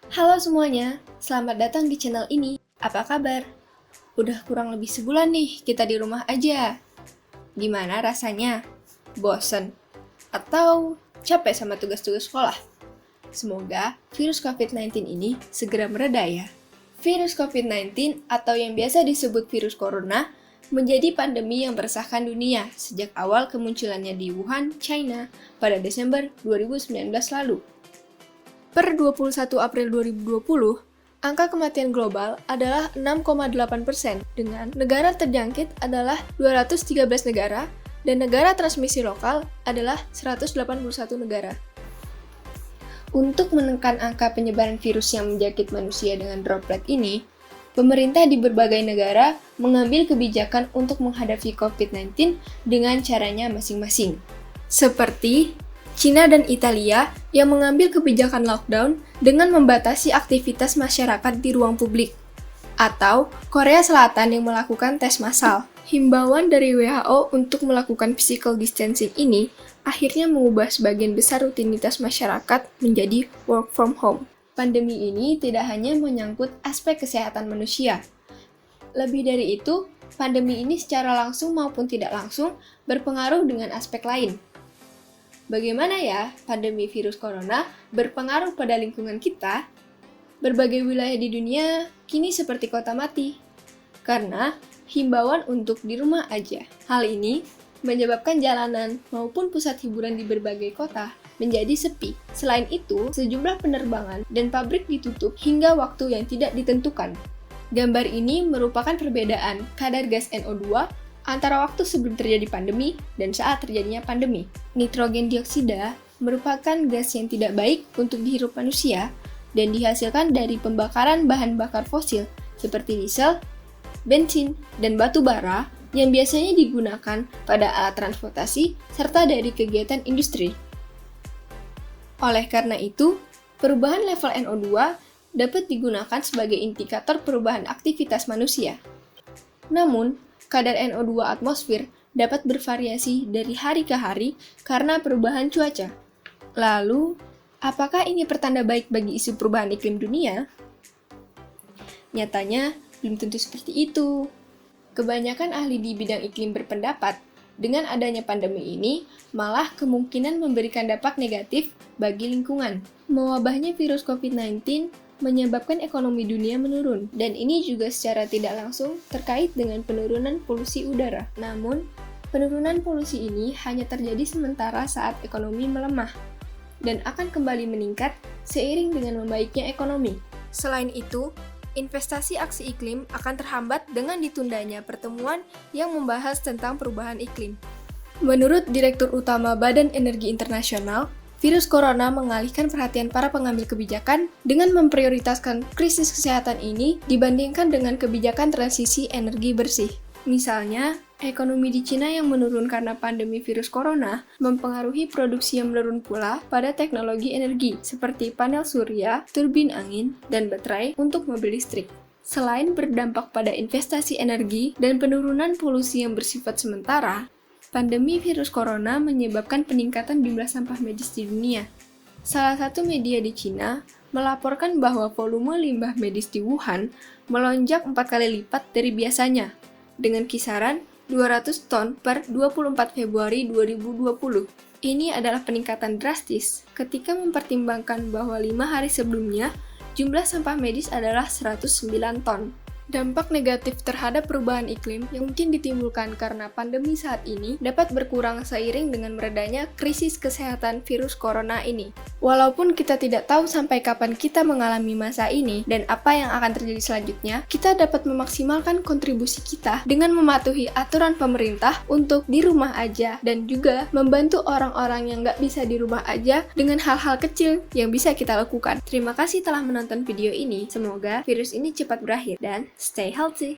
Halo semuanya, selamat datang di channel ini. Apa kabar? Udah kurang lebih sebulan nih kita di rumah aja. Gimana rasanya? Bosen? Atau capek sama tugas-tugas sekolah? Semoga virus COVID-19 ini segera mereda ya. Virus COVID-19 atau yang biasa disebut virus corona menjadi pandemi yang meresahkan dunia sejak awal kemunculannya di Wuhan, China pada Desember 2019 lalu. Per 21 April 2020, angka kematian global adalah 6,8%, dengan negara terjangkit adalah 213 negara, dan negara transmisi lokal adalah 181 negara. Untuk menekan angka penyebaran virus yang menjangkit manusia dengan droplet ini, pemerintah di berbagai negara mengambil kebijakan untuk menghadapi COVID-19 dengan caranya masing-masing. Seperti Cina dan Italia yang mengambil kebijakan lockdown dengan membatasi aktivitas masyarakat di ruang publik, atau Korea Selatan yang melakukan tes massal. Himbauan dari WHO untuk melakukan physical distancing ini akhirnya mengubah sebagian besar rutinitas masyarakat menjadi work from home. Pandemi ini tidak hanya menyangkut aspek kesehatan manusia. Lebih dari itu, pandemi ini secara langsung maupun tidak langsung berpengaruh dengan aspek lain. Bagaimana ya pandemi virus corona berpengaruh pada lingkungan kita? Berbagai wilayah di dunia kini seperti kota mati, karena himbauan untuk di rumah aja. Hal ini menyebabkan jalanan maupun pusat hiburan di berbagai kota menjadi sepi. Selain itu, sejumlah penerbangan dan pabrik ditutup hingga waktu yang tidak ditentukan. Gambar ini merupakan perbedaan kadar gas NO2 antara waktu sebelum terjadi pandemi dan saat terjadinya pandemi. Nitrogen dioksida merupakan gas yang tidak baik untuk dihirup manusia dan dihasilkan dari pembakaran bahan bakar fosil seperti diesel, bensin, dan batu bara yang biasanya digunakan pada alat transportasi serta dari kegiatan industri. Oleh karena itu, perubahan level NO2 dapat digunakan sebagai indikator perubahan aktivitas manusia. Namun, kadar NO2 atmosfer dapat bervariasi dari hari ke hari karena perubahan cuaca. Lalu, apakah ini pertanda baik bagi isu perubahan iklim dunia? Nyatanya, belum tentu seperti itu. Kebanyakan ahli di bidang iklim berpendapat, dengan adanya pandemi ini, malah kemungkinan memberikan dampak negatif bagi lingkungan. Mewabahnya virus COVID-19 menyebabkan ekonomi dunia menurun, dan ini juga secara tidak langsung terkait dengan penurunan polusi udara. Namun, penurunan polusi ini hanya terjadi sementara saat ekonomi melemah, dan akan kembali meningkat seiring dengan membaiknya ekonomi. Selain itu, investasi aksi iklim akan terhambat dengan ditundanya pertemuan yang membahas tentang perubahan iklim. Menurut Direktur Utama Badan Energi Internasional, virus corona mengalihkan perhatian para pengambil kebijakan dengan memprioritaskan krisis kesehatan ini dibandingkan dengan kebijakan transisi energi bersih. Misalnya, ekonomi di Cina yang menurun karena pandemi virus corona mempengaruhi produksi yang menurun pula pada teknologi energi seperti panel surya, turbin angin, dan baterai untuk mobil listrik. Selain berdampak pada investasi energi dan penurunan polusi yang bersifat sementara, pandemi virus corona menyebabkan peningkatan jumlah sampah medis di dunia. Salah satu media di Cina melaporkan bahwa volume limbah medis di Wuhan melonjak 4 kali lipat dari biasanya, dengan kisaran 200 ton per 24 Februari 2020. Ini adalah peningkatan drastis ketika mempertimbangkan bahwa 5 hari sebelumnya jumlah sampah medis adalah 109 ton. Dampak negatif terhadap perubahan iklim yang mungkin ditimbulkan karena pandemi saat ini dapat berkurang seiring dengan meredanya krisis kesehatan virus corona ini. Walaupun kita tidak tahu sampai kapan kita mengalami masa ini dan apa yang akan terjadi selanjutnya, kita dapat memaksimalkan kontribusi kita dengan mematuhi aturan pemerintah untuk di rumah aja dan juga membantu orang-orang yang nggak bisa di rumah aja dengan hal-hal kecil yang bisa kita lakukan. Terima kasih telah menonton video ini. Semoga virus ini cepat berakhir dan stay healthy.